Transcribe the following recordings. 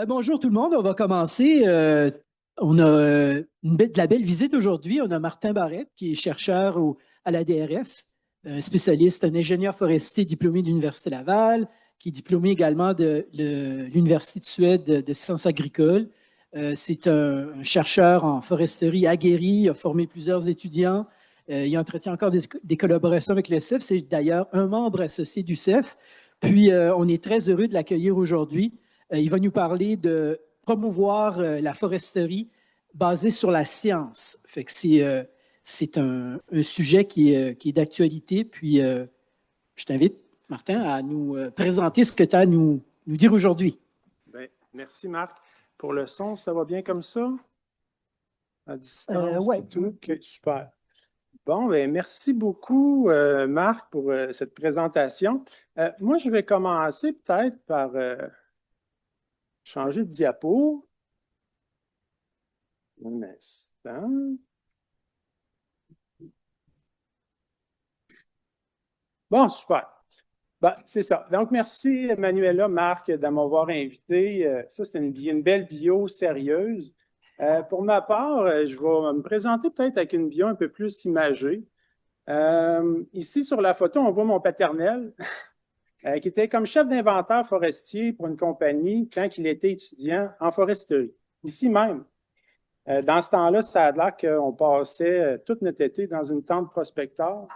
Bonjour tout le monde, on va commencer. On a de la belle visite aujourd'hui. On a Martin Barrette, qui est chercheur à la DRF, spécialiste, un ingénieur forestier diplômé de l'Université Laval, qui est diplômé également de l'Université de Suède de sciences agricoles. C'est un chercheur en foresterie aguerri, il a formé plusieurs étudiants. Il entretient encore des collaborations avec le CEF. C'est d'ailleurs un membre associé du CEF. Puis, on est très heureux de l'accueillir aujourd'hui. Il va nous parler de promouvoir la foresterie basée sur la science. Fait que c'est un sujet qui est d'actualité. Puis, je t'invite, Martin, à nous présenter ce que tu as à nous dire aujourd'hui. Bien, merci, Marc. Pour le son, ça va bien comme ça? À distance, Ouais. tout? OK, super. Bon, bien, merci beaucoup, Marc, pour cette présentation. Moi, je vais commencer peut-être par changer de diapo. Un instant. Bon, super. Ben, c'est ça. Donc, merci, Manuela, Marc, de m'avoir invité. Ça, c'est une belle bio sérieuse. Pour ma part, je vais me présenter peut-être avec une bio un peu plus imagée. Ici, sur la photo, on voit mon paternel, qui était comme chef d'inventaire forestier pour une compagnie quand il était étudiant en foresterie. Ici même. Dans ce temps-là, ça a l'air qu'on passait toute notre été dans une tente prospecteur,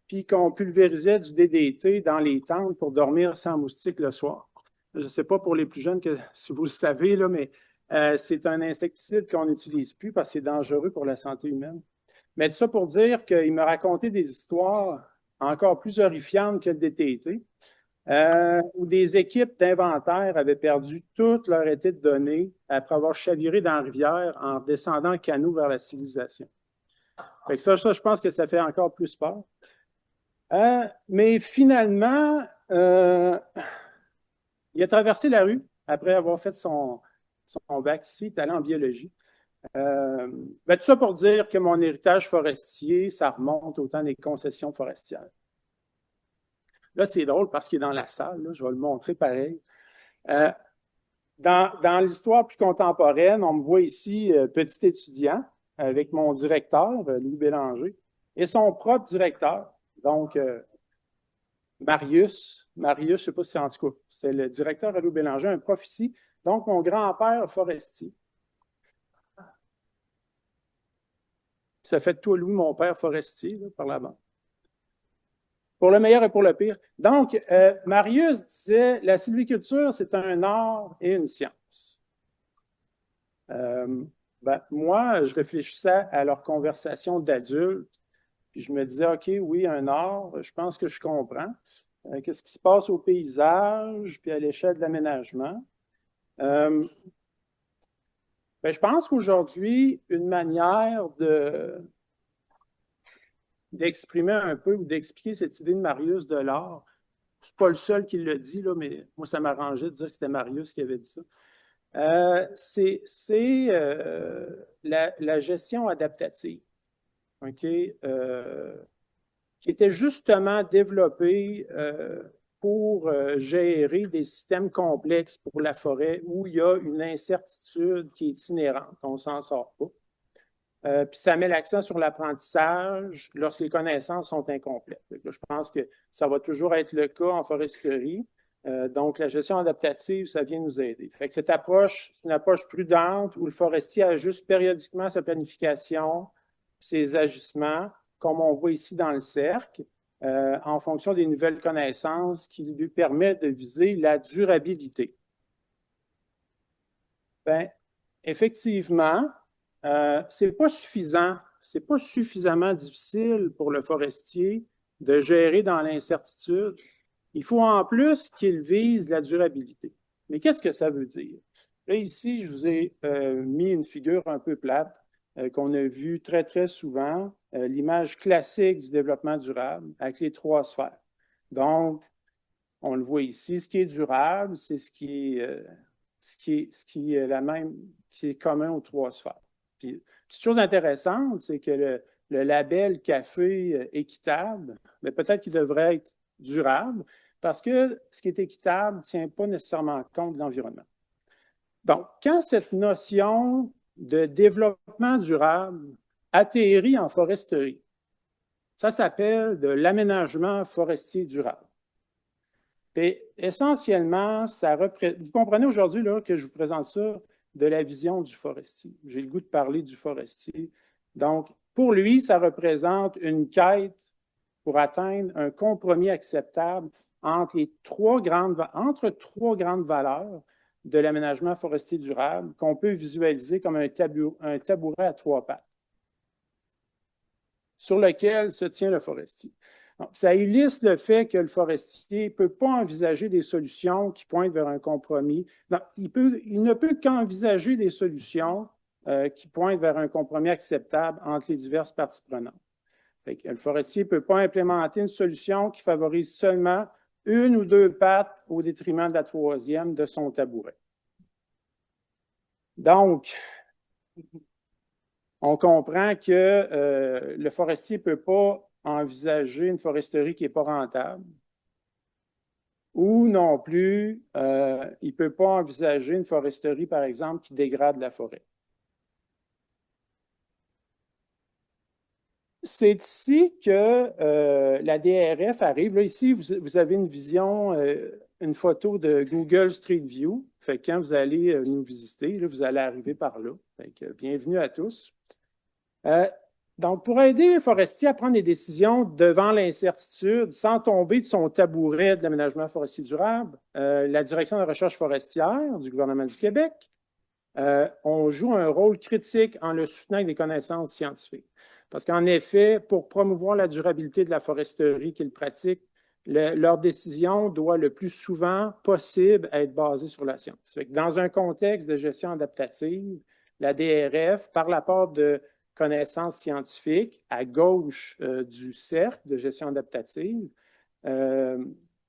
puis qu'on pulvérisait du DDT dans les tentes pour dormir sans moustiques le soir. Je ne sais pas pour les plus jeunes si vous le savez, là, mais c'est un insecticide qu'on n'utilise plus parce que c'est dangereux pour la santé humaine. Mais tout ça pour dire qu'il m'a raconté des histoires encore plus horrifiantes que le DTT, où des équipes d'inventaires avaient perdu toute leur été de données après avoir chaviré dans la rivière en descendant en canot vers la civilisation. Fait que ça, je pense que ça fait encore plus peur. Mais finalement, il a traversé la rue après avoir fait son bac ici, il est allé en biologie. Tout ça pour dire que mon héritage forestier, ça remonte au temps des concessions forestières. Là, c'est drôle parce qu'il est dans la salle, là, je vais le montrer pareil. Dans l'histoire plus contemporaine, on me voit ici petit étudiant avec mon directeur, Louis Bélanger, et son propre directeur, donc Marius, je ne sais pas si c'est en tout cas, c'était le directeur Louis Bélanger, un prof ici, donc mon grand-père forestier. Ça fait de toi, Louis, mon père forestier, là, par là-bas. Pour le meilleur et pour le pire. Donc, Marius disait, la sylviculture, c'est un art et une science. Moi, je réfléchissais à leur conversation d'adultes, puis je me disais, OK, oui, un art, je pense que je comprends. Qu'est-ce qui se passe au paysage, puis à l'échelle de l'aménagement? Je pense qu'aujourd'hui, une manière d'exprimer un peu ou d'expliquer cette idée de Marius de l'art, c'est pas le seul qui le dit, là, mais moi, ça m'arrangeait de dire que c'était Marius qui avait dit ça. C'est la gestion adaptative, OK? Qui était justement développée pour gérer des systèmes complexes pour la forêt où il y a une incertitude qui est inhérente. On ne s'en sort pas. Puis ça met l'accent sur l'apprentissage lorsque les connaissances sont incomplètes. Là, je pense que ça va toujours être le cas en foresterie. Donc, la gestion adaptative, ça vient nous aider. Fait que cette approche, c'est une approche prudente où le forestier ajuste périodiquement sa planification, ses agissements, comme on voit ici dans le cercle, en fonction des nouvelles connaissances qui lui permettent de viser la durabilité. Bien, effectivement, c'est pas suffisant, c'est pas suffisamment difficile pour le forestier de gérer dans l'incertitude. Il faut en plus qu'il vise la durabilité. Mais qu'est-ce que ça veut dire? Là, ici, je vous ai mis une figure un peu plate qu'on a vue très, très souvent, l'image classique du développement durable avec les trois sphères. Donc, on le voit ici, ce qui est durable, c'est ce qui est la même, qui est commun aux trois sphères. Puis, petite chose intéressante, c'est que le label café équitable, mais peut-être qu'il devrait être durable, parce que ce qui est équitable ne tient pas nécessairement compte de l'environnement. Donc, quand cette notion de développement durable atterrit en foresterie, ça s'appelle de l'aménagement forestier durable. Et essentiellement, vous comprenez aujourd'hui que je vous présente ça de la vision du forestier. J'ai le goût de parler du forestier. Donc, pour lui, ça représente une quête pour atteindre un compromis acceptable entre trois grandes valeurs de l'aménagement forestier durable qu'on peut visualiser comme un tabouret à trois pattes sur lequel se tient le forestier. Donc, ça illustre le fait que le forestier ne peut pas envisager des solutions qui pointent vers un compromis. Non, il ne peut qu'envisager des solutions qui pointent vers un compromis acceptable entre les diverses parties prenantes. Le forestier ne peut pas implémenter une solution qui favorise seulement une ou deux pattes au détriment de la troisième de son tabouret. Donc, on comprend que le forestier ne peut pas envisager une foresterie qui n'est pas rentable ou non plus, il ne peut pas envisager une foresterie, par exemple, qui dégrade la forêt. C'est ici que la DRF arrive. Là, ici, vous avez une vision, une photo de Google Street View. Fait que quand vous allez nous visiter, là, vous allez arriver par là. Fait que, bienvenue à tous. Donc, pour aider le forestier à prendre des décisions devant l'incertitude, sans tomber de son tabouret de l'aménagement forestier durable, la Direction de la recherche forestière du gouvernement du Québec, on joue un rôle critique en le soutenant avec des connaissances scientifiques. Parce qu'en effet, pour promouvoir la durabilité de la foresterie qu'ils pratiquent, leur décision doit le plus souvent possible être basée sur la science. Dans un contexte de gestion adaptative, la DRF, par l'apport de connaissances scientifiques à gauche du cercle de gestion adaptative,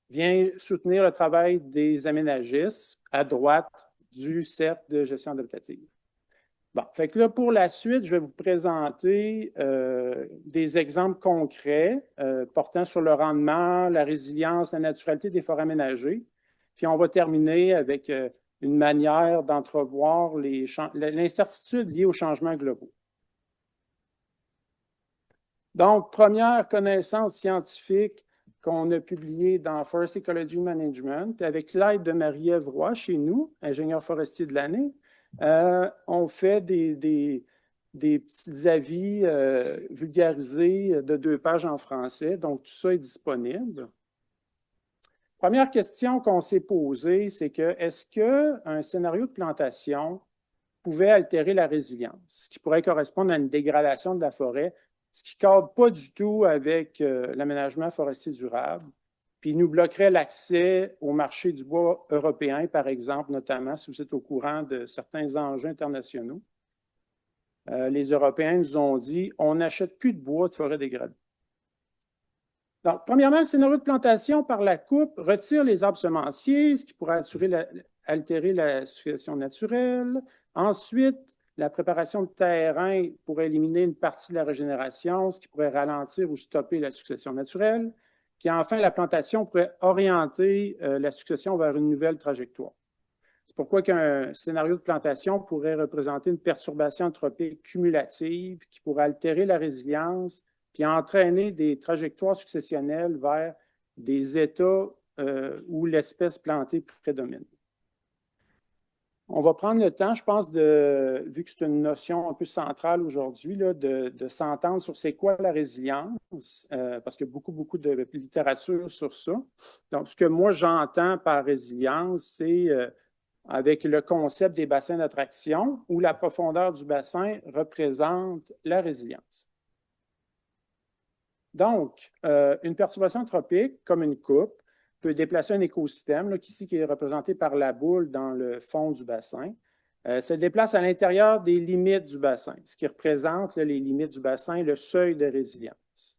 vient soutenir le travail des aménagistes à droite du cercle de gestion adaptative. Bon, fait que là, pour la suite, je vais vous présenter des exemples concrets portant sur le rendement, la résilience, la naturalité des forêts aménagées. Puis on va terminer avec une manière d'entrevoir l'incertitude liée aux changements globaux. Donc, première connaissance scientifique qu'on a publiée dans Forest Ecology Management, avec l'aide de Marie-Ève Roy, chez nous, ingénieur forestier de l'année, on fait des petits avis vulgarisés de 2 pages en français. Donc, tout ça est disponible. Première question qu'on s'est posée, c'est que est-ce qu'un scénario de plantation pouvait altérer la résilience, ce qui pourrait correspondre à une dégradation de la forêt, ce qui ne cadre pas du tout avec l'aménagement forestier durable, puis nous bloquerait l'accès au marché du bois européen, par exemple, notamment si vous êtes au courant de certains enjeux internationaux. Les Européens nous ont dit on n'achète plus de bois de forêt dégradée. Donc, premièrement, le scénario de plantation par la coupe retire les arbres semenciers, ce qui pourrait altérer la succession naturelle. Ensuite, la préparation de terrain pourrait éliminer une partie de la régénération, ce qui pourrait ralentir ou stopper la succession naturelle. Puis enfin, la plantation pourrait orienter la succession vers une nouvelle trajectoire. C'est pourquoi qu'un scénario de plantation pourrait représenter une perturbation anthropique cumulative qui pourrait altérer la résilience puis entraîner des trajectoires successionnelles vers des états où l'espèce plantée prédomine. On va prendre le temps, je pense, vu que c'est une notion un peu centrale aujourd'hui, de s'entendre sur c'est quoi la résilience, parce qu'il y a beaucoup de littérature sur ça. Donc, ce que moi j'entends par résilience, c'est avec le concept des bassins d'attraction, où la profondeur du bassin représente la résilience. Donc, une perturbation anthropique, comme une coupe, peut déplacer un écosystème, là, ici qui est représenté par la boule dans le fond du bassin, se déplace à l'intérieur des limites du bassin, ce qui représente là, les limites du bassin, le seuil de résilience.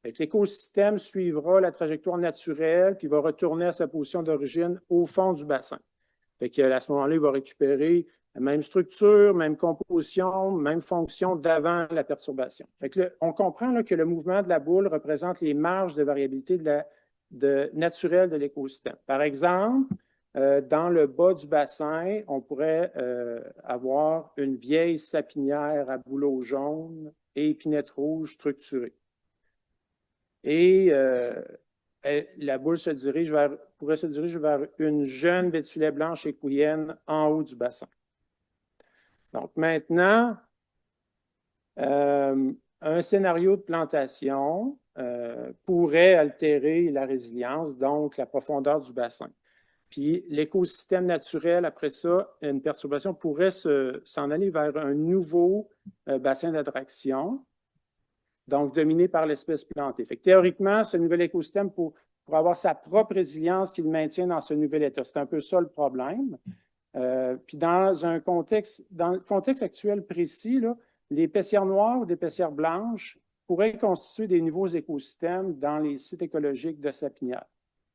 L'écosystème suivra la trajectoire naturelle puis va retourner à sa position d'origine au fond du bassin. À ce moment-là, il va récupérer la même structure, même composition, même fonction d'avant la perturbation. On comprend là, que le mouvement de la boule représente les marges de variabilité naturelle de l'écosystème. Par exemple, Dans le bas du bassin, on pourrait avoir une vieille sapinière à bouleau jaune et épinette rouge structurée. Et la boule pourrait se diriger vers une jeune bétulet blanche écouillenne en haut du bassin. Donc maintenant, un scénario de plantation pourrait altérer la résilience, donc la profondeur du bassin. Puis l'écosystème naturel, après ça, une perturbation pourrait s'en aller vers un nouveau bassin d'attraction, donc dominé par l'espèce plantée. Fait que, théoriquement, ce nouvel écosystème pour avoir sa propre résilience qui le maintient dans ce nouvel état. C'est un peu ça le problème. Puis dans le contexte actuel précis, là, les paissières noires ou des paissières blanches pourraient constituer des nouveaux écosystèmes dans les sites écologiques de sapinière,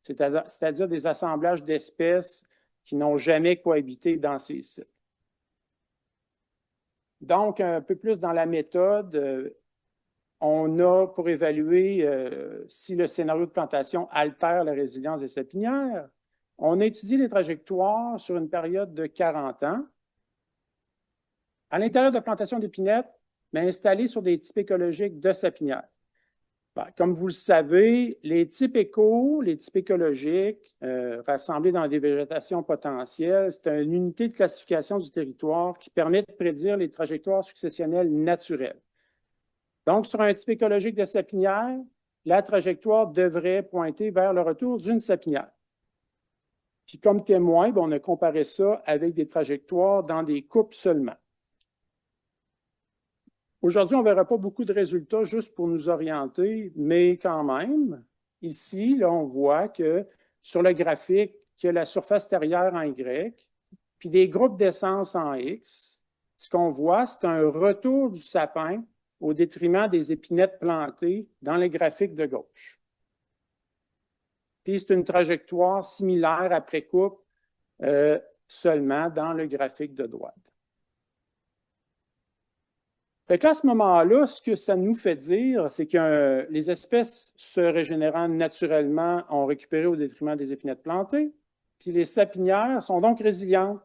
c'est-à-dire des assemblages d'espèces qui n'ont jamais cohabité dans ces sites. Donc, un peu plus dans la méthode, on a pour évaluer si le scénario de plantation altère la résilience des sapinières, on a étudié les trajectoires sur une période de 40 ans. À l'intérieur de la plantation d'épinettes, mais installées sur des types écologiques de sapinières. Ben, comme vous le savez, les types écologiques, rassemblés dans des végétations potentielles, c'est une unité de classification du territoire qui permet de prédire les trajectoires successionnelles naturelles. Donc, sur un type écologique de sapinière, la trajectoire devrait pointer vers le retour d'une sapinière. Puis, comme témoin, on a comparé ça avec des trajectoires dans des coupes seulement. Aujourd'hui, on ne verra pas beaucoup de résultats juste pour nous orienter, mais quand même, ici, là, on voit que sur le graphique, il y a la surface terrière en Y, puis des groupes d'essence en X. Ce qu'on voit, c'est un retour du sapin au détriment des épinettes plantées dans les graphiques de gauche. Puis c'est une trajectoire similaire après coupe seulement dans le graphique de droite. Fait que là, à ce moment-là, ce que ça nous fait dire, c'est que les espèces se régénérant naturellement ont récupéré au détriment des épinettes plantées, puis les sapinières sont donc résilientes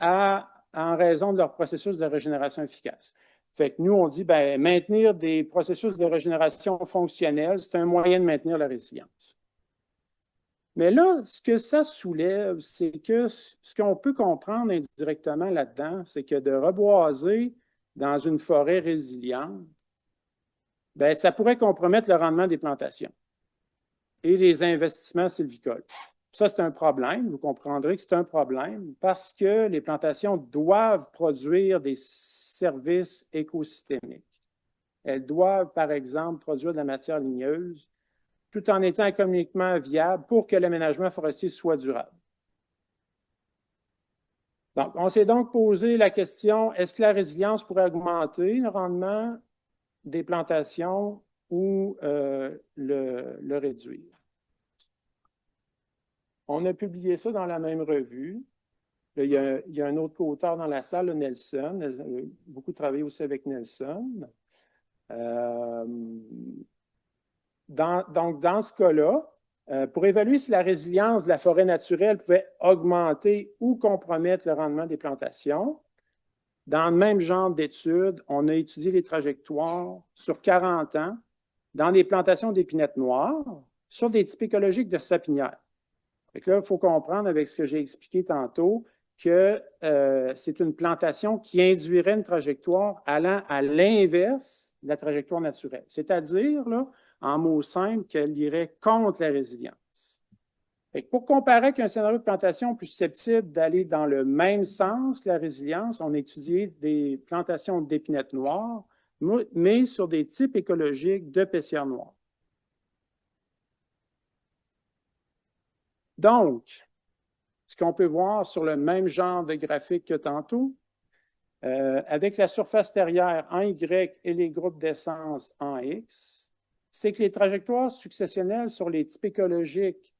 en raison de leur processus de régénération efficace. Fait que nous, on dit, ben, maintenir des processus de régénération fonctionnels, c'est un moyen de maintenir la résilience. Mais là, ce que ça soulève, c'est que ce qu'on peut comprendre indirectement là-dedans, c'est que de reboiser dans une forêt résiliente, bien, ça pourrait compromettre le rendement des plantations et les investissements sylvicoles. Ça, c'est un problème. Vous comprendrez que c'est un problème parce que les plantations doivent produire des services écosystémiques. Elles doivent, par exemple, produire de la matière ligneuse tout en étant économiquement viables pour que l'aménagement forestier soit durable. Donc, on s'est donc posé la question, est-ce que la résilience pourrait augmenter le rendement des plantations ou le réduire? On a publié ça dans la même revue. Là, il y a un autre auteur dans la salle, Nelson. Elle a beaucoup travaillé aussi avec Nelson. Donc, dans ce cas-là, pour évaluer si la résilience de la forêt naturelle pouvait augmenter ou compromettre le rendement des plantations, dans le même genre d'études, on a étudié les trajectoires sur 40 ans dans des plantations d'épinettes noires sur des types écologiques de sapinières. Donc là, il faut comprendre avec ce que j'ai expliqué tantôt que c'est une plantation qui induirait une trajectoire allant à l'inverse de la trajectoire naturelle. C'est-à-dire, là, en mots simples, qu'elle irait contre la résilience. Fait que pour comparer avec un scénario de plantation plus susceptible d'aller dans le même sens que la résilience, on a étudié des plantations d'épinettes noires, mais sur des types écologiques de paissières noires. Donc, ce qu'on peut voir sur le même genre de graphique que tantôt, avec la surface terrière en Y et les groupes d'essence en X, c'est que les trajectoires successionnelles sur les types écologiques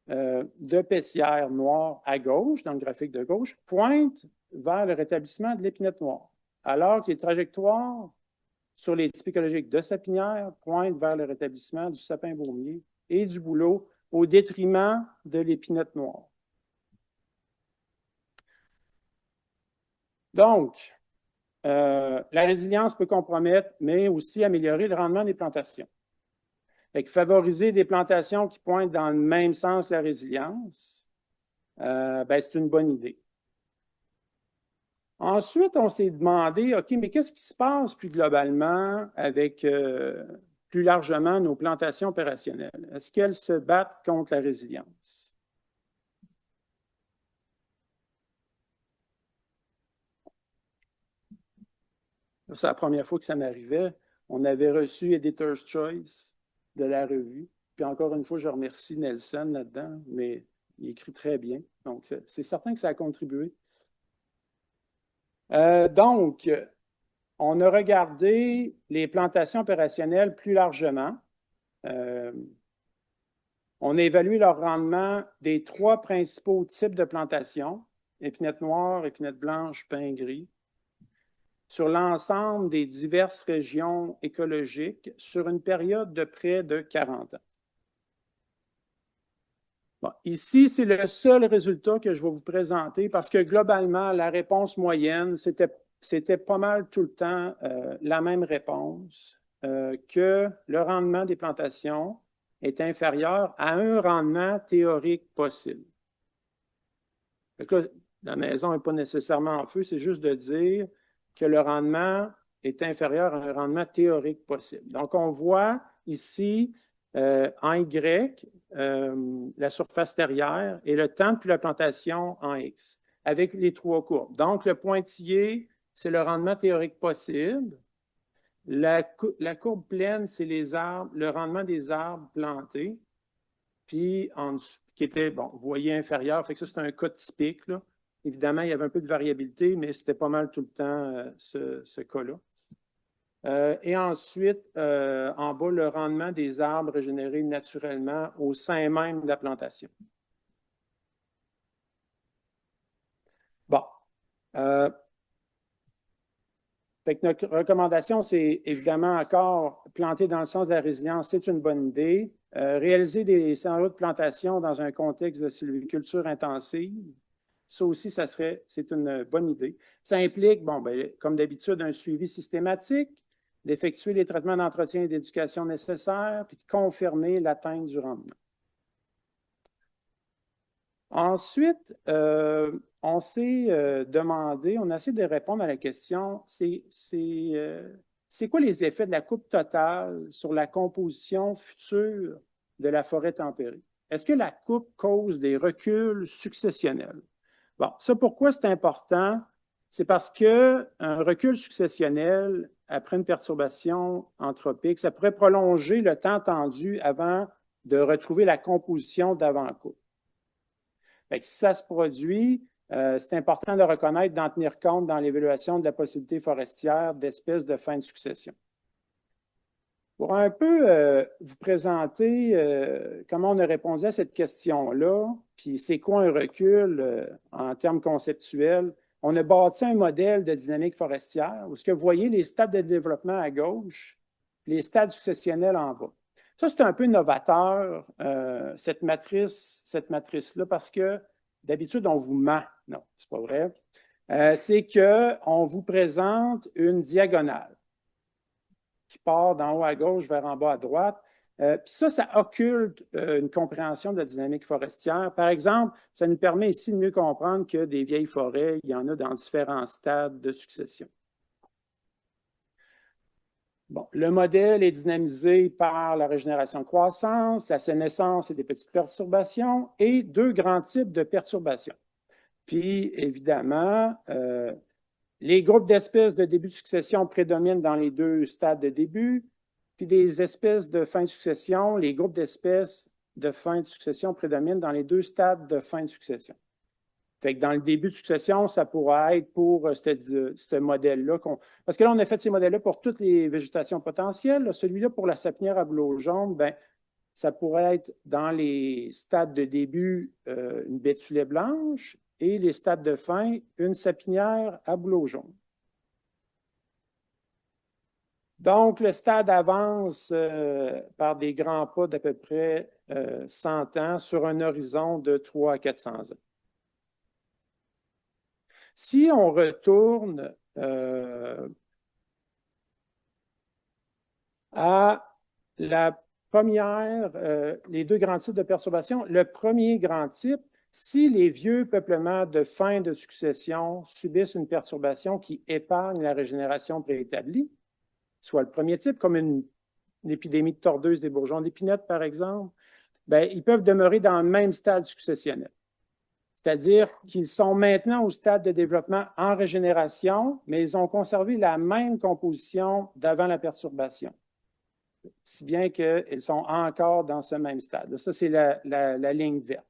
de paissières noires à gauche, dans le graphique de gauche, pointent vers le rétablissement de l'épinette noire, alors que les trajectoires sur les types écologiques de sapinières pointent vers le rétablissement du sapin baumier et du bouleau au détriment de l'épinette noire. Donc, la résilience peut compromettre, mais aussi améliorer le rendement des plantations. Fait que favoriser des plantations qui pointent dans le même sens la résilience, ben, c'est une bonne idée. Ensuite, on s'est demandé, OK, mais qu'est-ce qui se passe plus globalement avec plus largement nos plantations opérationnelles? Est-ce qu'elles se battent contre la résilience? C'est la première fois que ça m'arrivait. On avait reçu Editor's Choice de la revue. Puis encore une fois, je remercie Nelson là-dedans, mais il écrit très bien. Donc, c'est certain que ça a contribué. Donc, on a regardé les plantations opérationnelles plus largement. On a évalué leur rendement des 3 principaux types de plantations, épinette noire, épinette blanche, pin gris, sur l'ensemble des diverses régions écologiques sur une période de près de 40 ans. Bon, ici, c'est le seul résultat que je vais vous présenter parce que globalement, la réponse moyenne, c'était pas mal tout le temps la même réponse, que le rendement des plantations est inférieur à un rendement théorique possible. Donc là, la maison n'est pas nécessairement en feu, c'est juste de dire que le rendement est inférieur à un rendement théorique possible. Donc, on voit ici en Y la surface terrière et le temps depuis la plantation en X, avec les 3 courbes. Donc, le pointillé, c'est le rendement théorique possible. La courbe pleine, c'est le rendement des arbres plantés. Puis, en dessous, qui était, bon, vous voyez, inférieur. Fait que ça, c'est un cas typique, là. Évidemment, il y avait un peu de variabilité, mais c'était pas mal tout le temps ce cas-là. Et ensuite, en bas, le rendement des arbres régénérés naturellement au sein même de la plantation. Bon. Fait que notre recommandation, c'est évidemment encore planter dans le sens de la résilience, c'est une bonne idée. Réaliser des scénarios de plantation dans un contexte de sylviculture intensive, ça aussi, c'est une bonne idée. Ça implique, bon, ben, comme d'habitude, un suivi systématique, d'effectuer les traitements d'entretien et d'éducation nécessaires, puis de confirmer l'atteinte du rendement. Ensuite, on s'est demandé, on a essayé de répondre à la question, c'est quoi les effets de la coupe totale sur la composition future de la forêt tempérée? Est-ce que la coupe cause des reculs successionnels? Bon, ça, pourquoi c'est important? C'est parce qu'un recul successionnel après une perturbation anthropique, ça pourrait prolonger le temps attendu avant de retrouver la composition d'avant-coupe. Si ça se produit, c'est important de reconnaître, d'en tenir compte dans l'évaluation de la possibilité forestière d'espèces de fin de succession. Pour un peu vous présenter comment on a répondu à cette question-là, puis c'est quoi un recul en termes conceptuels, on a bâti un modèle de dynamique forestière où ce que vous voyez les stades de développement à gauche, les stades successionnels en bas. Ça, c'est un peu novateur, cette matrice-là, parce que d'habitude, on vous ment. Non, c'est pas vrai. C'est qu'on vous présente une diagonale qui part d'en haut à gauche vers en bas à droite. Puis ça occulte une compréhension de la dynamique forestière. Par exemple, ça nous permet ici de mieux comprendre que des vieilles forêts, il y en a dans différents stades de succession. Bon, le modèle est dynamisé par la régénération-croissance, la sénescence et des petites perturbations, et 2 grands types de perturbations. Puis, évidemment, les groupes d'espèces de début de succession prédominent dans les 2 stades de début, puis des espèces de fin de succession, les groupes d'espèces de fin de succession prédominent dans les 2 stades de fin de succession. Fait que dans le début de succession, ça pourrait être pour ce modèle-là. Parce que là, on a fait ces modèles-là pour toutes les végétations potentielles. Celui-là, pour la sapinière à bouleau jaune, ben, ça pourrait être dans les stades de début, une bétulet blanche, et les stades de fin, une sapinière à bouleau jaune. Donc, le stade avance par des grands pas d'à peu près 100 ans sur un horizon de 300 à 400 ans. Si on retourne à la première, les deux grands types de perturbations, le premier grand type, si les vieux peuplements de fin de succession subissent une perturbation qui épargne la régénération préétablie, soit le premier type, comme une épidémie de tordeuse des bourgeons d'épinette, par exemple, bien, ils peuvent demeurer dans le même stade successionnel. C'est-à-dire qu'ils sont maintenant au stade de développement en régénération, mais ils ont conservé la même composition d'avant la perturbation, si bien qu'ils sont encore dans ce même stade. Ça, c'est la ligne verte.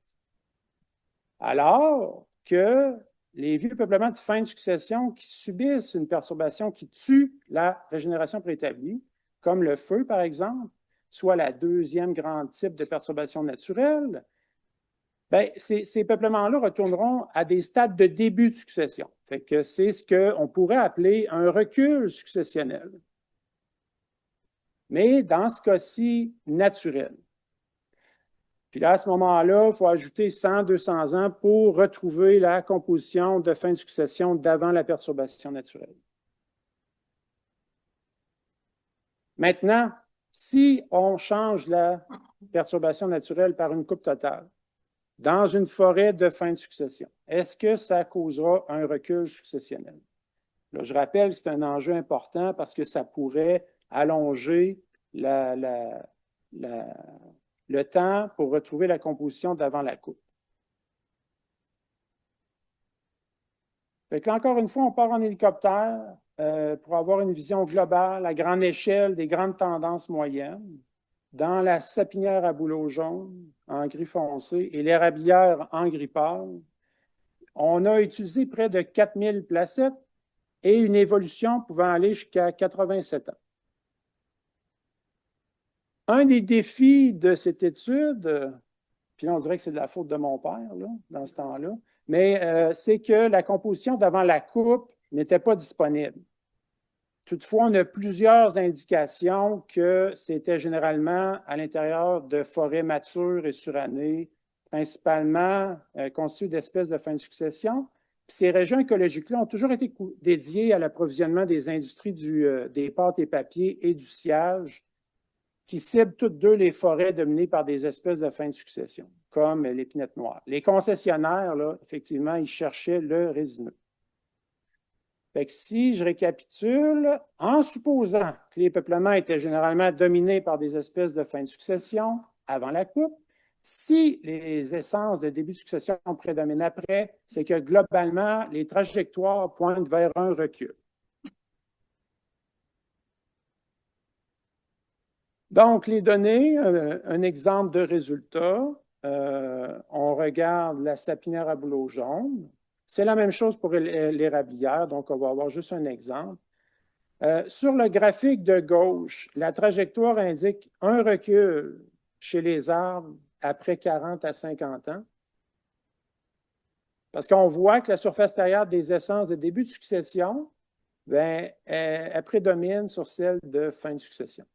Alors que les vieux peuplements de fin de succession qui subissent une perturbation qui tue la régénération préétablie, comme le feu, par exemple, soit la deuxième grande type de perturbation naturelle, bien, ces peuplements-là retourneront à des stades de début de succession. Fait que c'est ce qu'on pourrait appeler un recul successionnel. Mais dans ce cas-ci, naturel. Puis là, à ce moment-là, il faut ajouter 100, 200 ans pour retrouver la composition de fin de succession d'avant la perturbation naturelle. Maintenant, si on change la perturbation naturelle par une coupe totale dans une forêt de fin de succession, est-ce que ça causera un recul successionnel? Là, je rappelle que c'est un enjeu important parce que ça pourrait allonger le temps pour retrouver la composition d'avant la coupe. Fait que là, encore une fois, on part en hélicoptère pour avoir une vision globale, à grande échelle, des grandes tendances moyennes. Dans la sapinière à bouleau jaune, en gris foncé, et l'érablière en gris pâle, on a utilisé près de 4000 placettes et une évolution pouvant aller jusqu'à 87 ans. Un des défis de cette étude, puis on dirait que c'est de la faute de mon père là, dans ce temps-là, mais c'est que la composition d'avant la coupe n'était pas disponible. Toutefois, on a plusieurs indications que c'était généralement à l'intérieur de forêts matures et surannées, principalement constituées d'espèces de fin de succession. Puis ces régions écologiques-là ont toujours été dédiées à l'approvisionnement des industries des pâtes et papiers et du sciage, qui ciblent toutes deux les forêts dominées par des espèces de fin de succession, comme l'épinette noire. Les concessionnaires, là, effectivement, ils cherchaient le résineux. Fait que si je récapitule, en supposant que les peuplements étaient généralement dominés par des espèces de fin de succession avant la coupe, si les essences de début de succession prédominent après, c'est que globalement, les trajectoires pointent vers un recul. Donc, les données, un exemple de résultat, on regarde la sapinière à bouleau jaune. C'est la même chose pour l'érablière, donc on va avoir juste un exemple. Sur le graphique de gauche, la trajectoire indique un recul chez les arbres après 40 à 50 ans. Parce qu'on voit que la surface extérieure des essences de début de succession, bien, elle prédomine sur celle de fin de succession.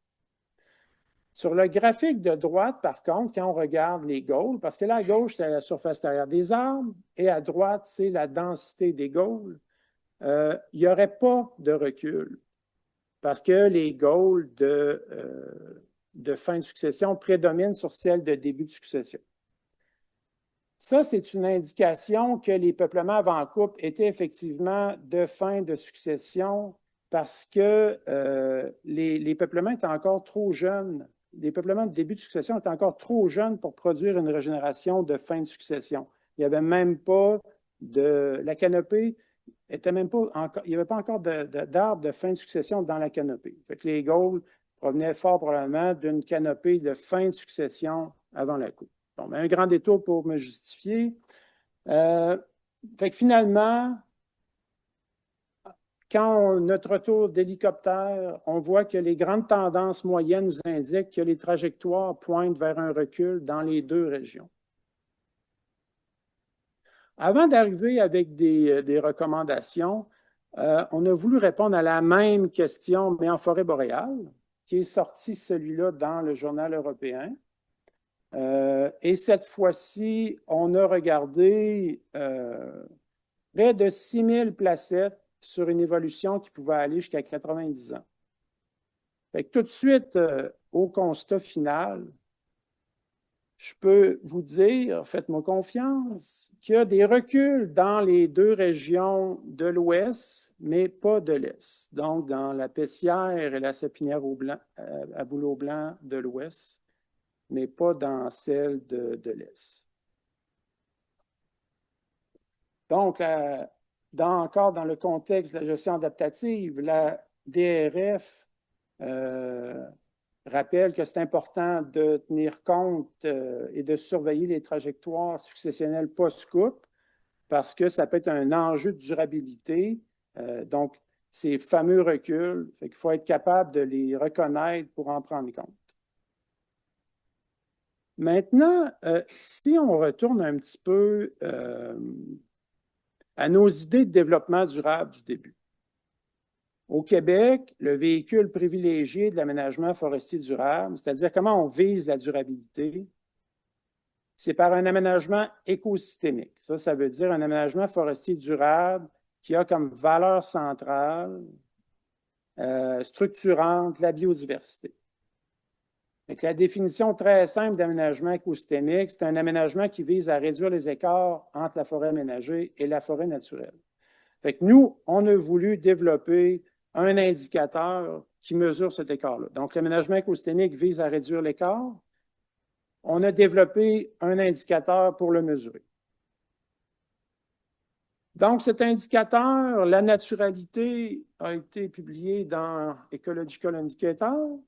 Sur le graphique de droite, par contre, quand on regarde les gaules, parce que là, à gauche, c'est la surface extérieure des arbres, et à droite, c'est la densité des gaules, il n'y aurait pas de recul, parce que les gaules de fin de succession prédominent sur celles de début de succession. Ça, c'est une indication que les peuplements avant coupe étaient effectivement de fin de succession parce que les peuplements étaient encore trop jeunes. Les peuplements de début de succession étaient encore trop jeunes pour produire une régénération de fin de succession. Il n'y avait même pas la canopée était même pas encore, il n'y avait pas encore d'arbres de fin de succession dans la canopée. Fait que les gaules provenaient fort probablement d'une canopée de fin de succession avant la coupe. Bon, ben, un grand détour pour me justifier. Fait que finalement, quand notre retour d'hélicoptère, on voit que les grandes tendances moyennes nous indiquent que les trajectoires pointent vers un recul dans les deux régions. Avant d'arriver avec des recommandations, on a voulu répondre à la même question, mais en forêt boréale, qui est sorti celui-là dans le journal européen. Et cette fois-ci, on a regardé près de 6000 placettes sur une évolution qui pouvait aller jusqu'à 90 ans. Fait que tout de suite, au constat final, je peux vous dire, faites-moi confiance, qu'il y a des reculs dans les deux régions de l'Ouest, mais pas de l'Est. Donc, dans la Pessière et la Sapinière à Bouleau Blanc de l'Ouest, mais pas dans celle de l'Est. Donc, encore dans le contexte de la gestion adaptative, la DRF rappelle que c'est important de tenir compte et de surveiller les trajectoires successionnelles post-coupe parce que ça peut être un enjeu de durabilité. Donc, ces fameux reculs, il faut être capable de les reconnaître pour en prendre compte. Maintenant, si on retourne un petit peu à nos idées de développement durable du début. Au Québec, le véhicule privilégié de l'aménagement forestier durable, c'est-à-dire comment on vise la durabilité, c'est par un aménagement écosystémique. Ça veut dire un aménagement forestier durable qui a comme valeur centrale structurante la biodiversité. Donc, la définition très simple d'aménagement écosystémique, c'est un aménagement qui vise à réduire les écarts entre la forêt aménagée et la forêt naturelle. Fait que nous, on a voulu développer un indicateur qui mesure cet écart-là. Donc, l'aménagement écosystémique vise à réduire l'écart. On a développé un indicateur pour le mesurer. Donc, cet indicateur, la naturalité, a été publié dans Ecological Indicator.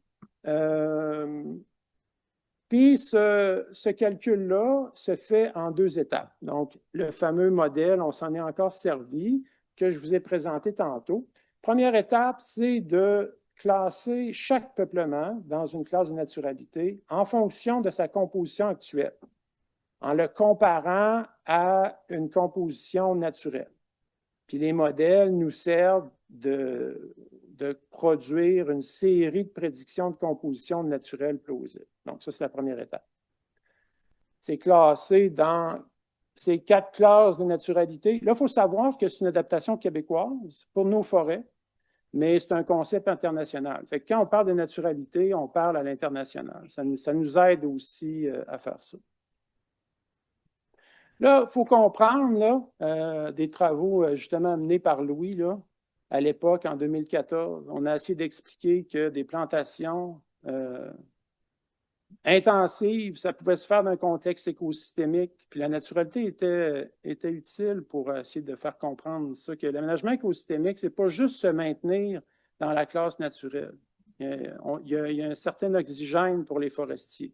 Puis, ce calcul-là se fait en 2 étapes. Donc, le fameux modèle, on s'en est encore servi, que je vous ai présenté tantôt. Première étape, c'est de classer chaque peuplement dans une classe de naturalité en fonction de sa composition actuelle, en le comparant à une composition naturelle. Puis les modèles nous servent de produire une série de prédictions de composition naturelle plausible. Donc, ça, c'est la première étape. C'est classé dans ces 4 classes de naturalité. Là, il faut savoir que c'est une adaptation québécoise pour nos forêts, mais c'est un concept international. Fait que quand on parle de naturalité, on parle à l'international. Ça nous aide aussi à faire ça. Là, il faut comprendre des travaux justement menés par Louis là, à l'époque, en 2014. On a essayé d'expliquer que des plantations intensives, ça pouvait se faire dans un contexte écosystémique. Puis la naturalité était utile pour essayer de faire comprendre ça, que l'aménagement écosystémique, ce n'est pas juste se maintenir dans la classe naturelle. Il y a un certain oxygène pour les forestiers.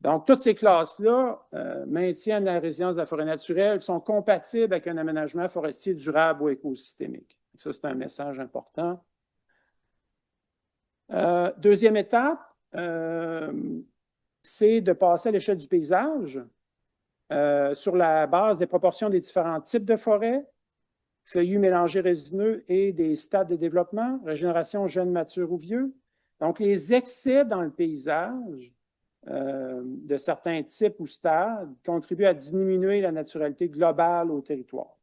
Donc, toutes ces classes-là maintiennent la résilience de la forêt naturelle, sont compatibles avec un aménagement forestier durable ou écosystémique. Ça, c'est un message important. Deuxième étape, c'est de passer à l'échelle du paysage sur la base des proportions des différents types de forêts, feuillus mélangés résineux et des stades de développement, régénération jeune, mature ou vieux. Donc, les excès dans le paysage de certains types ou stades contribuent à diminuer la naturalité globale au territoire.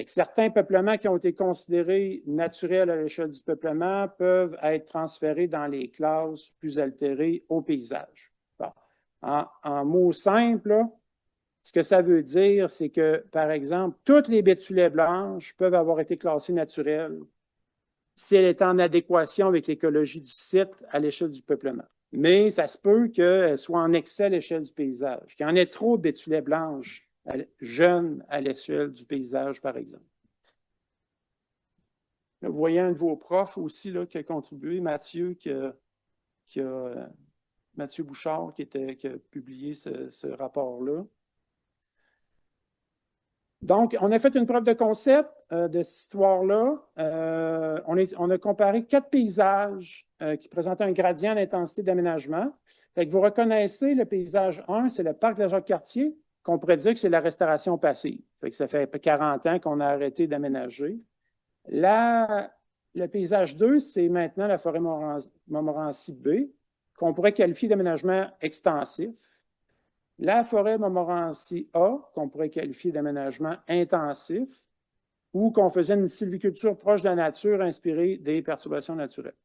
Certains peuplements qui ont été considérés naturels à l'échelle du peuplement peuvent être transférés dans les classes plus altérées au paysage. Bon. En mots simples, là, ce que ça veut dire, c'est que, par exemple, toutes les bétulaies blanches peuvent avoir été classées naturelles si elles étaient en adéquation avec l'écologie du site à l'échelle du peuplement. Mais ça se peut qu'elles soient en excès à l'échelle du paysage, qu'il y en ait trop de bétulaies blanches jeunes à l'échelle du paysage, par exemple. Vous voyez un de vos profs aussi là, qui a contribué, Mathieu, Mathieu Bouchard, qui a publié ce rapport-là. Donc, on a fait une preuve de concept de cette histoire-là. On a comparé 4 paysages qui présentaient un gradient d'intensité d'aménagement. Vous reconnaissez le paysage 1, c'est le parc de la Jacques-Cartier, qu'on pourrait dire que c'est la restauration passive. Ça fait 40 ans qu'on a arrêté d'aménager. Le paysage 2, c'est maintenant la forêt Montmorency B, qu'on pourrait qualifier d'aménagement extensif. la forêt Montmorency A, qu'on pourrait qualifier d'aménagement intensif, ou qu'on faisait une sylviculture proche de la nature inspirée des perturbations naturelles.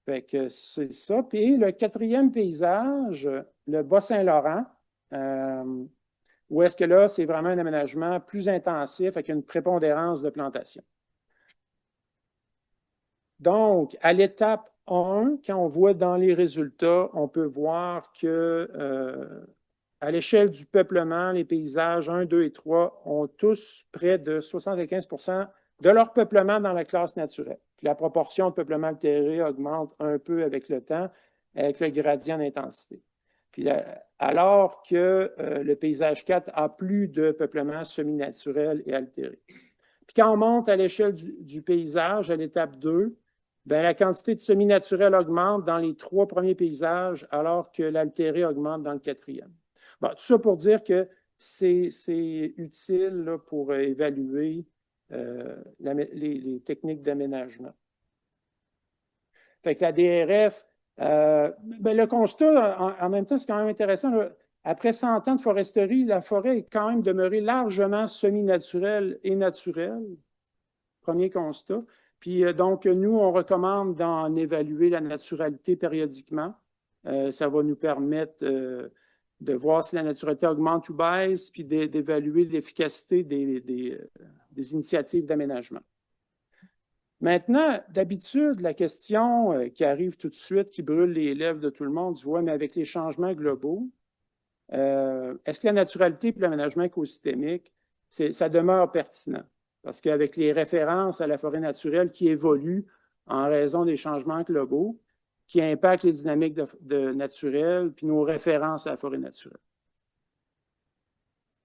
Fait que c'est ça. Puis le quatrième paysage, le Bas-Saint-Laurent, où est-ce que là, c'est vraiment un aménagement plus intensif avec une prépondérance de plantation. Donc, à l'étape 1, quand on voit dans les résultats, on peut voir que à l'échelle du peuplement, les paysages 1, 2 et 3 ont tous près de 75 de leur peuplement dans la classe naturelle. Puis la proportion de peuplement altéré augmente un peu avec le temps, avec le gradient d'intensité. Puis alors que le paysage 4 a plus de peuplement semi-naturel et altéré. Puis quand on monte à l'échelle du paysage, à l'étape 2, bien, la quantité de semi-naturel augmente dans les 3 premiers paysages, alors que l'altéré augmente dans le 4e. Bon, tout ça pour dire que c'est utile là, pour évaluer les techniques d'aménagement. Fait que la DRF, ben, le constat, en même temps, c'est quand même intéressant. Là, après 100 ans de foresterie, la forêt est quand même demeurée largement semi-naturelle et naturelle. Premier constat. Puis donc, nous, on recommande d'en évaluer la naturalité périodiquement. Ça va nous permettre de voir si la naturalité augmente ou baisse, puis d'évaluer l'efficacité des initiatives d'aménagement. Maintenant, d'habitude, la question qui arrive tout de suite, qui brûle les lèvres de tout le monde, tu vois, mais avec les changements globaux, est-ce que la naturalité et l'aménagement écosystémique, ça demeure pertinent? Parce qu'avec les références à la forêt naturelle qui évoluent en raison des changements globaux, qui impactent les dynamiques naturelles, puis nos références à la forêt naturelle.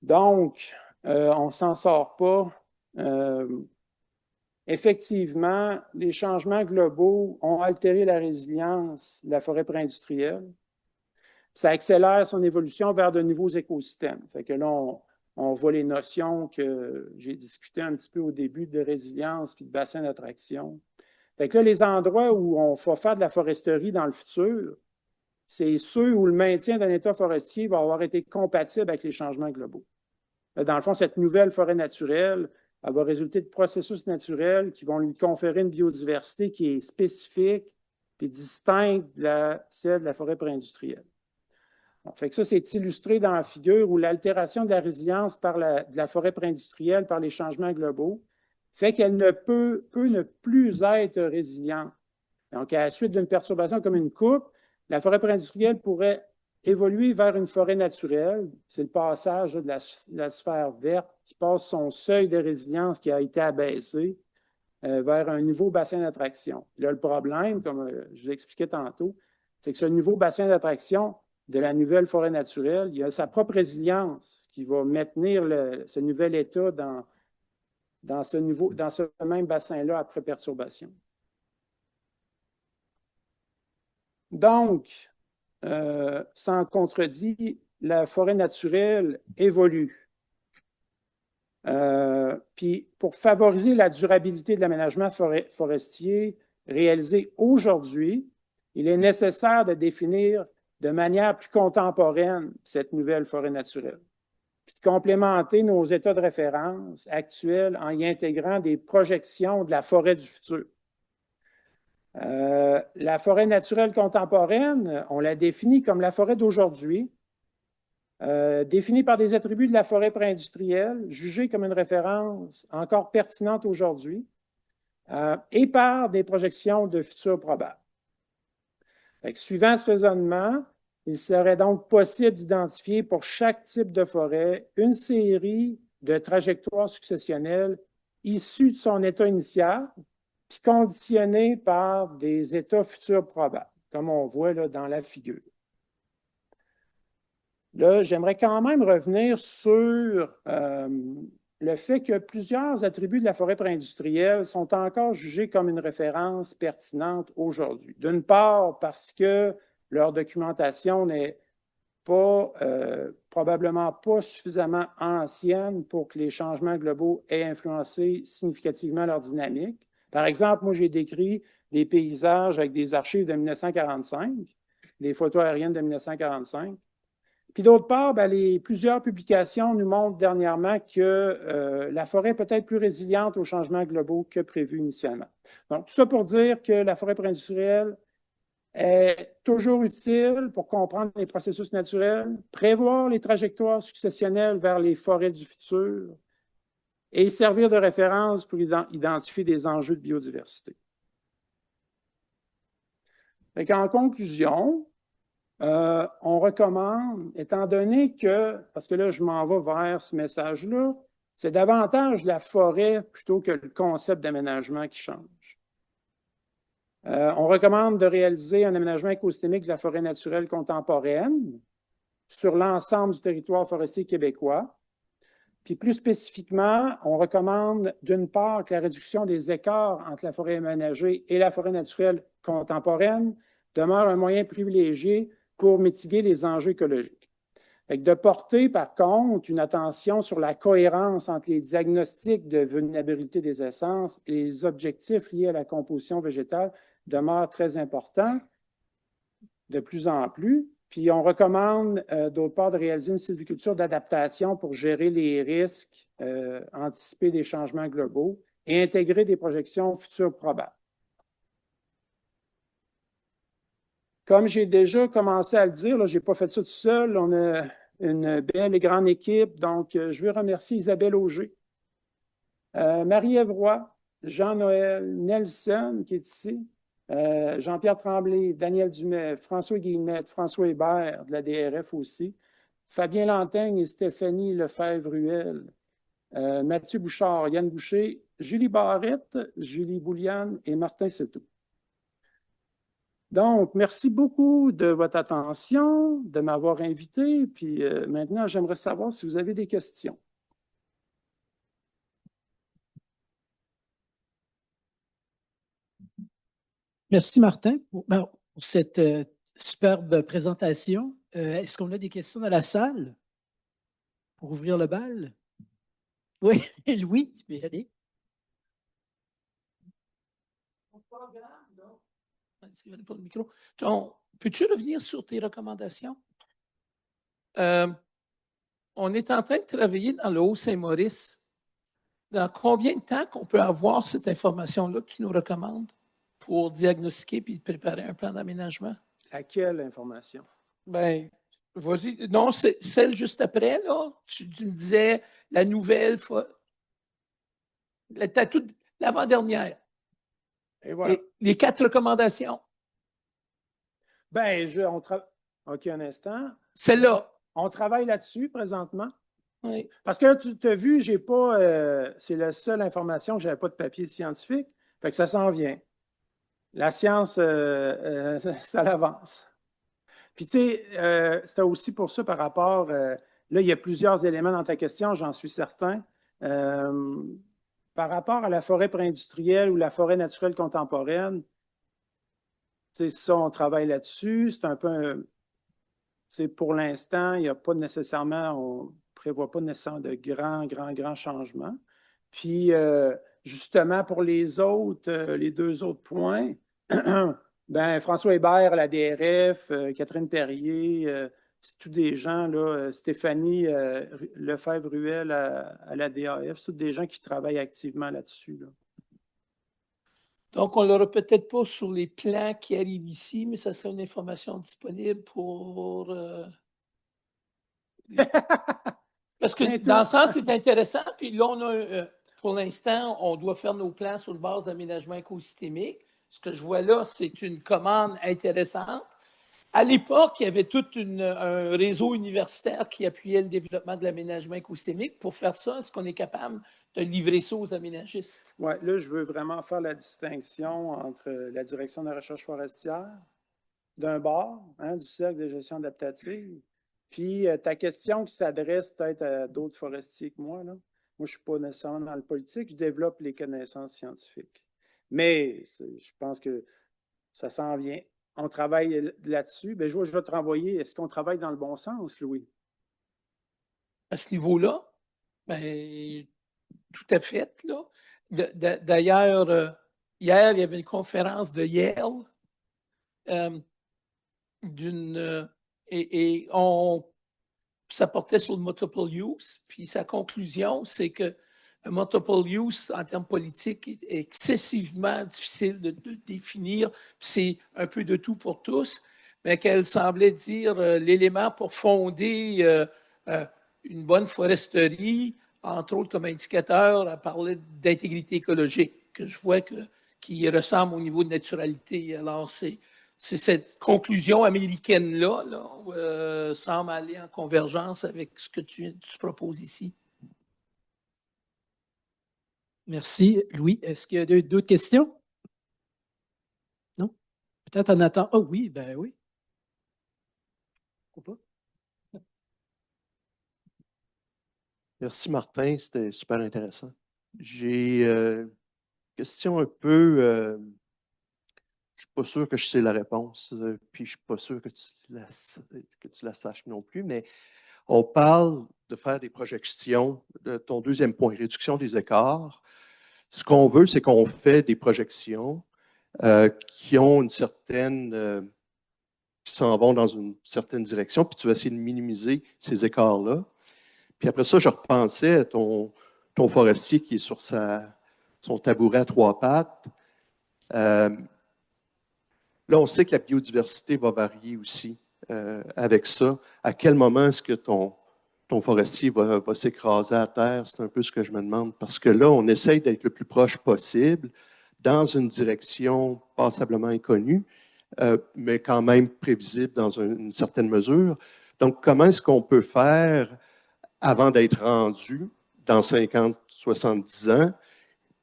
Donc, on ne s'en sort pas. Effectivement, les changements globaux ont altéré la résilience de la forêt préindustrielle. Ça accélère son évolution vers de nouveaux écosystèmes. Fait que là, on voit les notions que j'ai discutées un petit peu au début de résilience puis de bassin d'attraction. Fait que là, les endroits où on va faire de la foresterie dans le futur, c'est ceux où le maintien d'un état forestier va avoir été compatible avec les changements globaux. Dans le fond, cette nouvelle forêt naturelle, elle va résulter de processus naturels qui vont lui conférer une biodiversité qui est spécifique et distincte de celle de la forêt préindustrielle. Fait que ça, c'est illustré dans la figure où l'altération de la résilience de la forêt préindustrielle par les changements globaux fait qu'elle ne peut ne plus être résiliente. Donc, à la suite d'une perturbation comme une coupe, la forêt préindustrielle pourrait évoluer vers une forêt naturelle. C'est le passage de la sphère verte qui passe son seuil de résilience qui a été abaissé vers un nouveau bassin d'attraction. Là, le problème, comme je vous expliquais tantôt, c'est que ce nouveau bassin d'attraction de la nouvelle forêt naturelle, il a sa propre résilience qui va maintenir ce nouvel état dans ce même bassin-là après perturbation. Donc, sans contredit, la forêt naturelle évolue. Puis, pour favoriser la durabilité de l'aménagement forestier réalisé aujourd'hui, il est nécessaire de définir de manière plus contemporaine cette nouvelle forêt naturelle, puis de complémenter nos états de référence actuels en y intégrant des projections de la forêt du futur. La forêt naturelle contemporaine, on la définit comme la forêt d'aujourd'hui, définie par des attributs de la forêt préindustrielle, jugée comme une référence encore pertinente aujourd'hui, et par des projections de futurs probables. Suivant ce raisonnement, il serait donc possible d'identifier pour chaque type de forêt une série de trajectoires successionnelles issues de son état initial, puis conditionnées par des états futurs probables, comme on voit là, dans la figure. Là, j'aimerais quand même revenir sur le fait que plusieurs attributs de la forêt préindustrielle sont encore jugés comme une référence pertinente aujourd'hui. D'une part, parce que leur documentation n'est probablement pas suffisamment ancienne pour que les changements globaux aient influencé significativement leur dynamique. Par exemple, moi, j'ai décrit des paysages avec des archives de 1945. les photos aériennes de 1945. Puis d'autre part, ben, plusieurs publications nous montrent dernièrement que la forêt peut être plus résiliente aux changements globaux que prévu initialement. Donc, tout ça pour dire que la forêt préindustrielle est toujours utile pour comprendre les processus naturels, prévoir les trajectoires successionnelles vers les forêts du futur et servir de référence pour identifier des enjeux de biodiversité. En conclusion, on recommande, étant donné que, parce que là, je m'en vais vers ce message-là, c'est davantage la forêt plutôt que le concept d'aménagement qui change. On recommande de réaliser un aménagement écosystémique de la forêt naturelle contemporaine sur l'ensemble du territoire forestier québécois. Puis plus spécifiquement, on recommande d'une part que la réduction des écarts entre la forêt aménagée et la forêt naturelle contemporaine demeure un moyen privilégié pour mitiguer les enjeux écologiques. De porter, par contre, une attention sur la cohérence entre les diagnostics de vulnérabilité des essences et les objectifs liés à la composition végétale demeure très important, de plus en plus. Puis on recommande, d'autre part, de réaliser une sylviculture d'adaptation pour gérer les risques, anticiper des changements globaux et intégrer des projections futures probables. Comme j'ai déjà commencé à le dire, je n'ai pas fait ça tout seul, on a une belle et grande équipe, donc je veux remercier Isabelle Auger, Marie-Ève Roy, Jean-Noël Nelson qui est ici, Jean-Pierre Tremblay, Daniel Dumais, François Guillemette, François Hébert de la DRF aussi, Fabien Lantaigne et Stéphanie Lefebvre-Ruel, Mathieu Bouchard, Yann Boucher, Julie Barrette, Julie Bouliane et Martin Setou. Donc, merci beaucoup de votre attention, de m'avoir invité. Puis maintenant, j'aimerais savoir si vous avez des questions. Merci, Martin, pour cette superbe présentation. Est-ce qu'on a des questions dans la salle pour ouvrir le bal? Oui, Louis, tu peux y aller. Peux-tu revenir sur tes recommandations? On est en train de travailler dans le Haut-Saint-Maurice. Dans combien de temps qu'on peut avoir cette information-là que tu nous recommandes pour diagnostiquer et préparer un plan d'aménagement? Laquelle information? Bien, vas-y. Non, c'est celle juste après, là. Tu me disais la nouvelle fois. L'avant-dernière. Et voilà. Les 4 recommandations. Bien, OK, un instant. Celle-là. On travaille là-dessus présentement. Oui. Parce que tu t'as vu, j'ai pas. C'est la seule information que je n'avais pas de papier scientifique. Fait que ça s'en vient. La science, ça l'avance. Puis, tu sais, c'était aussi pour ça par rapport. Là, il y a plusieurs éléments dans ta question, j'en suis certain. Par rapport à la forêt préindustrielle ou la forêt naturelle contemporaine, tu sais, ça, on travaille là-dessus. C'est un peu. Pour l'instant, il n'y a pas nécessairement, on ne prévoit pas nécessairement de grands changements. Puis, justement, pour les deux autres points, ben, François Hébert à la DRF, Catherine Terrier, c'est tous des gens, là, Stéphanie Lefebvre-Ruel à la DAF, c'est tous des gens qui travaillent activement là-dessus. Là. Donc, on ne l'aura peut-être pas sur les plans qui arrivent ici, mais ça serait une information disponible pour... Parce que dans le sens, c'est intéressant. Puis là, on a, pour l'instant, on doit faire nos plans sur une base d'aménagement écosystémique. Ce que je vois là, c'est une commande intéressante. À l'époque, il y avait tout un réseau universitaire qui appuyait le développement de l'aménagement écosystémique. Pour faire ça, est-ce qu'on est capable de livrer ça aux aménagistes? Oui, là, je veux vraiment faire la distinction entre la direction de la recherche forestière, d'un bord, du cercle de gestion adaptative, puis ta question qui s'adresse peut-être à d'autres forestiers que moi. Là. Moi, je ne suis pas nécessairement dans le politique, je développe les connaissances scientifiques. Mais je pense que ça s'en vient. On travaille là-dessus. Bien, je vais te renvoyer. Est-ce qu'on travaille dans le bon sens, Louis? À ce niveau-là, bien, tout à fait. Là. D'ailleurs, hier, il y avait une conférence de Yale. ça portait sur le multiple use, puis sa conclusion, c'est que le multiple use, en termes politiques, est excessivement difficile de définir, c'est un peu de tout pour tous, mais qu'elle semblait dire l'élément pour fonder une bonne foresterie, entre autres comme indicateur, elle parlait d'intégrité écologique, que je vois qui ressemble au niveau de naturalité. Alors, c'est cette conclusion américaine-là semble aller en convergence avec ce que tu proposes ici. Merci. Louis, est-ce qu'il y a d'autres questions? Non? Peut-être en attendant. Oh oui, ben oui. Pourquoi pas? Merci Martin, c'était super intéressant. J'ai une question un peu, je ne suis pas sûr que je sais la réponse, puis je ne suis pas sûr que tu la saches non plus, mais on parle de faire des projections, de ton deuxième point, réduction des écarts. Ce qu'on veut, c'est qu'on fait des projections qui ont une certaine, qui s'en vont dans une certaine direction, puis tu vas essayer de minimiser ces écarts-là. Puis après ça, je repensais à ton forestier qui est sur son tabouret à trois pattes. Là, on sait que la biodiversité va varier aussi avec ça. À quel moment est-ce que ton forestier va s'écraser à terre? C'est un peu ce que je me demande. Parce que là, on essaye d'être le plus proche possible dans une direction passablement inconnue, mais quand même prévisible dans une certaine mesure. Donc, comment est-ce qu'on peut faire avant d'être rendu dans 50, 70 ans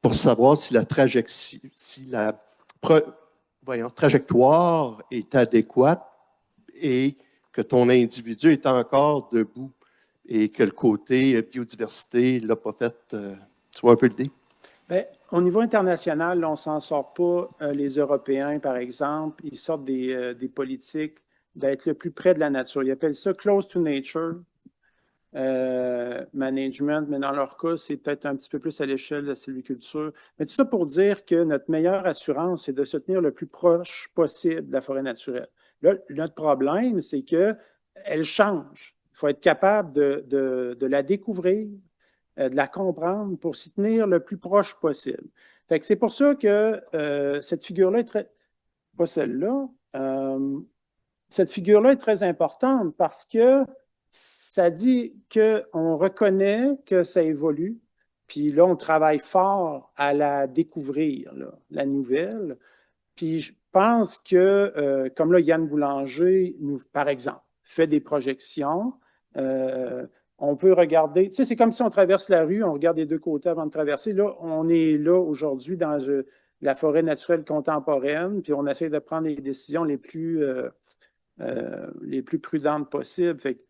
pour savoir si la trajectoire est adéquate et que ton individu est encore debout et que le côté biodiversité ne l'a pas fait. Tu vois un peu l'idée? Bien, au niveau international, là, on ne s'en sort pas. Les Européens, par exemple, ils sortent des politiques d'être le plus près de la nature. Ils appellent ça close to nature management, mais dans leur cas, c'est peut-être un petit peu plus à l'échelle de la sylviculture. Mais tout ça pour dire que notre meilleure assurance, c'est de se tenir le plus proche possible de la forêt naturelle. Là, notre problème, c'est qu'elle change. Il faut être capable de la découvrir, de la comprendre pour s'y tenir le plus proche possible. Fait que c'est pour ça que cette figure-là est très... Pas celle-là. Cette figure-là est très importante parce que ça dit qu'on reconnaît que ça évolue, puis là, on travaille fort à la découvrir, là, la nouvelle. Puis je pense que, comme là, Yann Boulanger, par exemple, fait des projections, on peut regarder, tu sais, c'est comme si on traverse la rue, on regarde des deux côtés avant de traverser. Là, on est là aujourd'hui dans la forêt naturelle contemporaine, puis on essaie de prendre les décisions les plus prudentes possibles. Fait que,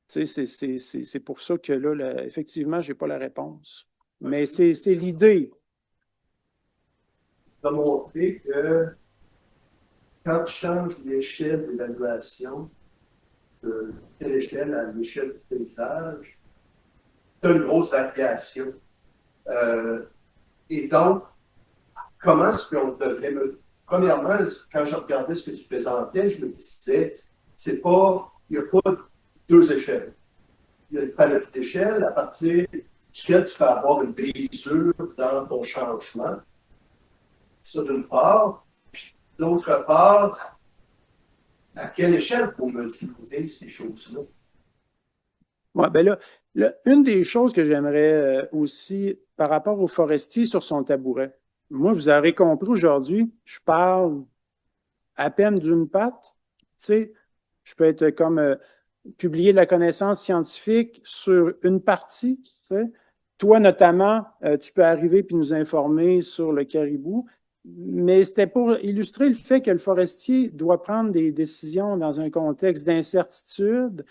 tu sais, c'est pour ça que là, effectivement, je n'ai pas la réponse. Mais c'est l'idée. Tu as montré que quand tu changes l'échelle d'évaluation de telle échelle à l'échelle du paysage, tu as une grosse variation. Et donc, comment est-ce qu'on devrait... Premièrement, quand je regardais ce que tu présentais, je me disais, il n'y a pas deux échelles. Il y a une palette d'échelles à partir duquel tu peux avoir une brisure dans ton changement. Ça, d'une part. Puis, d'autre part, à quelle échelle pour mesurer ces choses-là? Oui, bien là, une des choses que j'aimerais aussi par rapport au forestier sur son tabouret, moi, vous aurez compris aujourd'hui, je parle à peine d'une patte. Tu sais, je peux être comme publier de la connaissance scientifique sur une partie. Tu sais. Toi, notamment, tu peux arriver puis nous informer sur le caribou. Mais c'était pour illustrer le fait que le forestier doit prendre des décisions dans un contexte d'incertitude.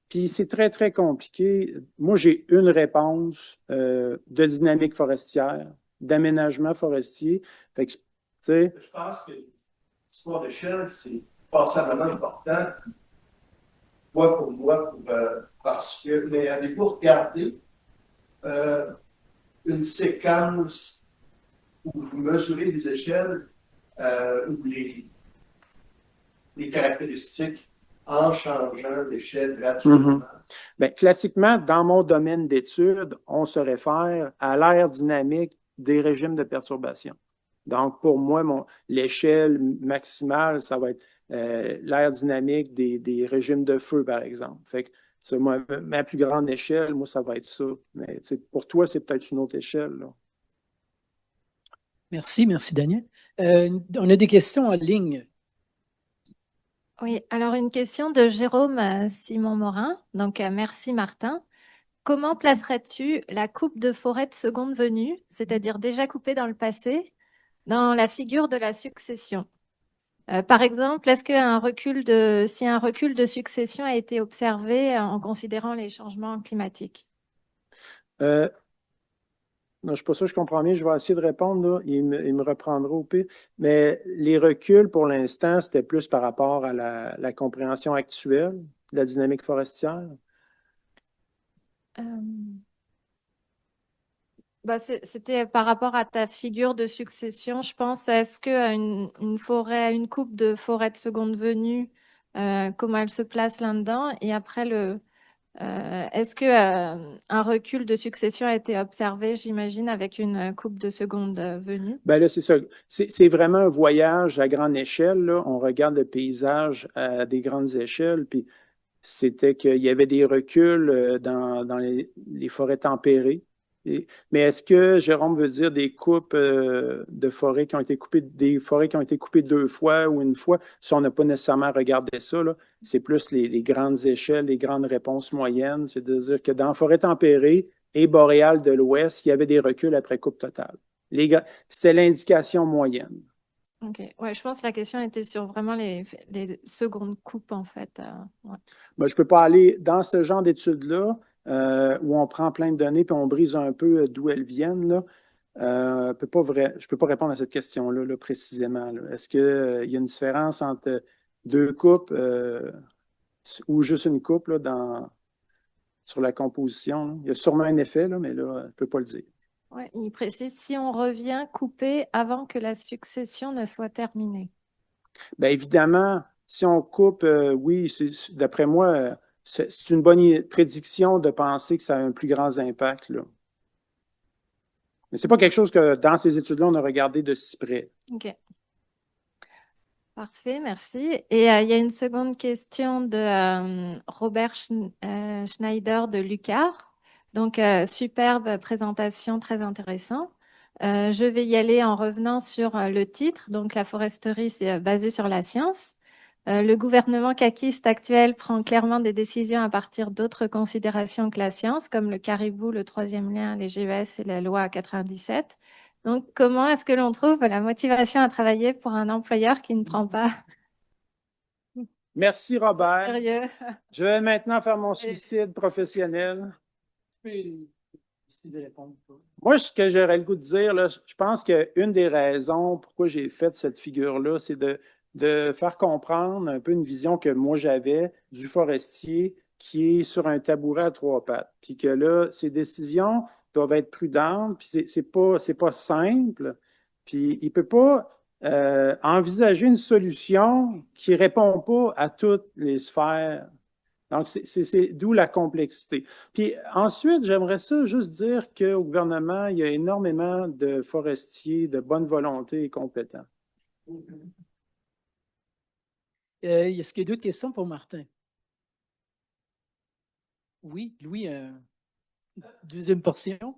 Puis c'est très, très compliqué. Moi, j'ai une réponse de dynamique forestière, d'aménagement forestier. Fait que, tu sais, je pense que l'histoire d'échelle, c'est passablement important. Moi, parce que, mais avez-vous regardé une séquence où vous mesurez les échelles, où les caractéristiques en changeant l'échelle graduellement? Bien, classiquement, dans mon domaine d'études, on se réfère à l'aire dynamique des régimes de perturbation. Donc, pour moi, l'échelle maximale, ça va être l'aire dynamique des régimes de feu, par exemple. Fait que ma plus grande échelle, moi, ça va être ça. Mais pour toi, c'est peut-être une autre échelle, là. Merci, merci Daniel. On a des questions en ligne. Oui, alors une question de Jérôme Simon-Morin. Donc, merci Martin. Comment placerais-tu la coupe de forêt de seconde venue, c'est-à-dire déjà coupée dans le passé, dans la figure de la succession? Par exemple, est-ce si un recul de succession a été observé en considérant les changements climatiques? Non, je ne suis pas sûr que je comprends bien. Je vais essayer de répondre, là. Il me reprendra au pire. Mais les reculs, pour l'instant, c'était plus par rapport à la compréhension actuelle de la dynamique forestière. C'était par rapport à ta figure de succession, je pense. Est-ce une coupe de forêt de seconde venue, comment elle se place là-dedans? Et après, est-ce un recul de succession a été observé, j'imagine, avec une coupe de seconde venue? Ben là, c'est ça. C'est vraiment un voyage à grande échelle, là. On regarde le paysage à des grandes échelles, puis c'était qu'il y avait des reculs dans les forêts tempérées. Mais est-ce que Jérôme veut dire des coupes de forêts qui ont été coupées, des forêts qui ont été coupées 2 fois ou une fois? Ça, on n'a pas nécessairement regardé ça, là. C'est plus les grandes échelles, les grandes réponses moyennes. C'est-à-dire que dans forêt tempérée et boréale de l'Ouest, il y avait des reculs après coupe totale. C'est l'indication moyenne. OK. Ouais, je pense que la question était sur vraiment les secondes coupes, en fait. Ouais. Ben, je ne peux pas aller dans ce genre d'études-là où on prend plein de données puis on brise un peu d'où elles viennent, là. Je ne peux pas répondre à cette question-là là, précisément, là. Est-ce qu'il y a une différence entre 2 coupes ou juste une coupe là, sur la composition, là? Il y a sûrement un effet, là, mais là, je ne peux pas le dire. Ouais, il précise si on revient couper avant que la succession ne soit terminée. Bien évidemment, si on coupe, oui, d'après moi, c'est une bonne prédiction de penser que ça a un plus grand impact, là. Mais ce n'est pas quelque chose que dans ces études-là, on a regardé de si près. OK. Parfait, merci. Et il y a une seconde question de Robert Schneider de Lucar. Donc, superbe présentation, très intéressant. Je vais y aller en revenant sur le titre. Donc, la foresterie, c'est basé sur la science. Le gouvernement caquiste actuel prend clairement des décisions à partir d'autres considérations que la science, comme le caribou, le troisième lien, les GES et la loi 97. Donc, comment est-ce que l'on trouve la motivation à travailler pour un employeur qui ne prend pas Merci, Robert. sérieux? Je vais maintenant faire mon suicide professionnel. Moi, ce que j'aurais le goût de dire, là, je pense qu'une des raisons pourquoi j'ai fait cette figure-là, c'est de faire comprendre un peu une vision que moi j'avais du forestier qui est sur un tabouret à 3 pattes. Puis que là, ses décisions doivent être prudentes, puis c'est pas simple. Puis il ne peut pas envisager une solution qui ne répond pas à toutes les sphères. Donc, c'est d'où la complexité. Puis ensuite, j'aimerais ça juste dire qu'au gouvernement, il y a énormément de forestiers de bonne volonté et compétents. Est-ce qu'il y a d'autres questions pour Martin? Oui, Louis, deuxième portion.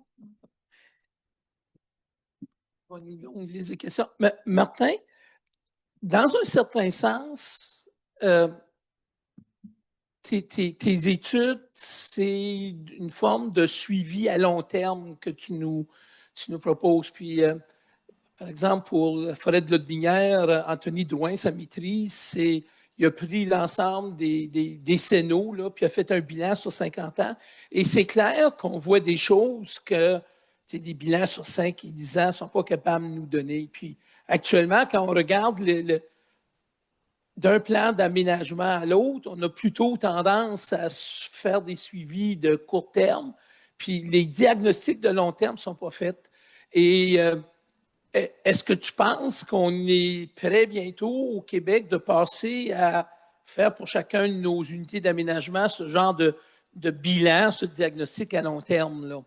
On liste de questions. Mais, Martin, dans un certain sens, tes études, c'est une forme de suivi à long terme que tu nous proposes. Puis, par exemple, pour la forêt de Lotbinière, Anthony Drouin, sa maîtrise, il a pris l'ensemble des décennaux, là, puis a fait un bilan sur 50 ans. Et c'est clair qu'on voit des choses que des bilans sur 5 et 10 ans ne sont pas capables de nous donner. Puis actuellement, quand on regarde d'un plan d'aménagement à l'autre, on a plutôt tendance à faire des suivis de court terme, puis les diagnostics de long terme ne sont pas faits. Et est-ce que tu penses qu'on est prêt bientôt au Québec de passer à faire pour chacun de nos unités d'aménagement ce genre de bilan, ce diagnostic à long terme, là?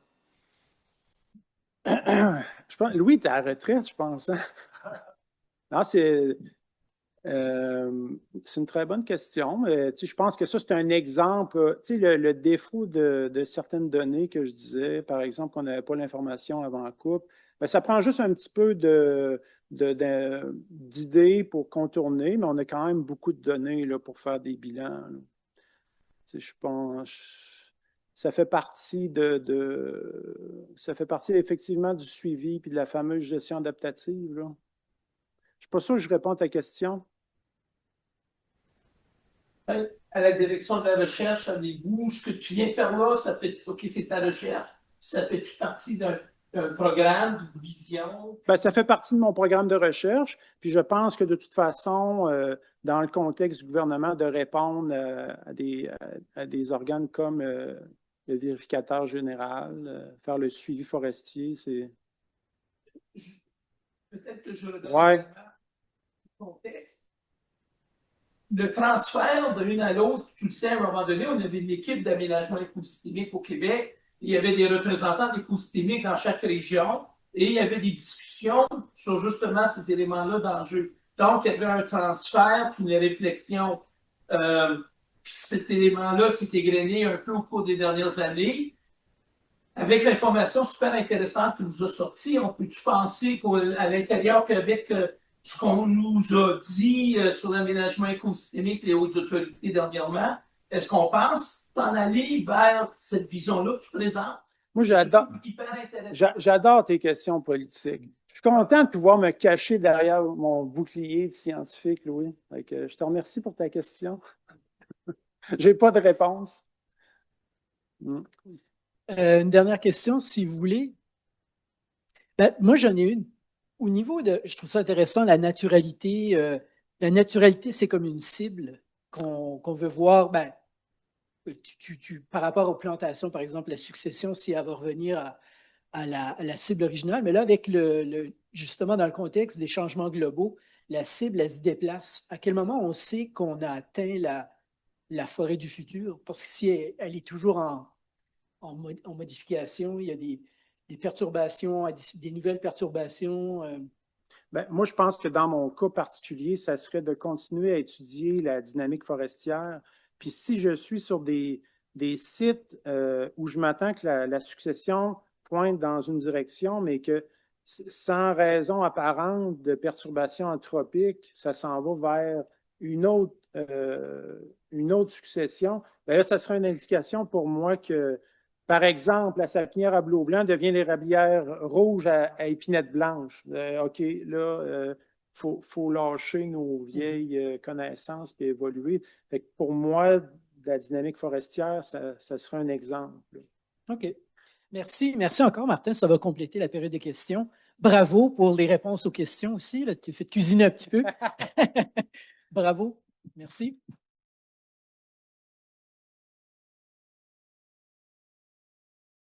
Louis, tu es à la retraite, je pense. Hein? Non, c'est une très bonne question. Je pense que ça, c'est un exemple. Le défaut de certaines données que je disais, par exemple, qu'on n'avait pas l'information avant la coupe, bien, ça prend juste un petit peu d'idées pour contourner, mais on a quand même beaucoup de données là, pour faire des bilans. Là. Je pense. Ça fait partie ça fait partie effectivement du suivi puis de la fameuse gestion adaptative. Là. Je ne suis pas sûr que je réponds à ta question. À la direction de la recherche, avez-vous, ce que tu viens faire là, ça fait, OK, c'est ta recherche, ça fait-tu partie d'un programme, d'une vision? Bien, ça fait partie de mon programme de recherche, puis je pense que de toute façon, dans le contexte du gouvernement, de répondre à des organes comme le vérificateur général, faire le suivi forestier, c'est... Peut-être que je redonne Ouais. le contexte. Le transfert de l'une à l'autre, tu le sais, à un moment donné, on avait une équipe d'aménagement écosystémique au Québec. Il y avait des représentants d'écosystémiques dans chaque région et il y avait des discussions sur justement ces éléments-là d'enjeu. Donc, il y avait un transfert puis une réflexion. Puis cet élément-là s'est égrené un peu au cours des dernières années. Avec l'information super intéressante qui nous a sorti, on peut-tu penser qu'à l'intérieur, qu'avec ce qu'on nous a dit sur l'aménagement écosystémique, les hautes autorités d'environnement, est-ce qu'on pense t'en aller vers cette vision-là que tu présentes? Moi, j'adore tes questions politiques. Je suis content de pouvoir me cacher derrière mon bouclier de scientifique, Louis. Je te remercie pour ta question. Je n'ai pas de réponse. Une dernière question, si vous voulez. Ben, moi, j'en ai une. Au niveau de, je trouve ça intéressant, la naturalité. La naturalité, c'est comme une cible qu'on veut voir. Ben, par rapport aux plantations, par exemple, la succession, si elle va revenir à la cible originale. Mais là, avec justement, dans le contexte des changements globaux, la cible, elle se déplace. À quel moment on sait qu'on a atteint la forêt du futur? Parce que si elle est toujours en modification, il y a des perturbations, des nouvelles perturbations. Ben, moi, je pense que dans mon cas particulier, ça serait de continuer à étudier la dynamique forestière. Puis si je suis sur des sites où je m'attends que la succession pointe dans une direction, mais que sans raison apparente de perturbation anthropique, ça s'en va vers une autre succession, bien là, ça serait une indication pour moi que, par exemple, la sapinière à blouot blanc devient l'érablière rouge à épinette blanche. OK, là, faut lâcher nos vieilles connaissances et évoluer. Fait que pour moi, la dynamique forestière, ça serait un exemple. OK. Merci. Merci encore, Martin. Ça va compléter la période des questions. Bravo pour les réponses aux questions aussi. Tu as fait cuisiner un petit peu. Bravo. Merci.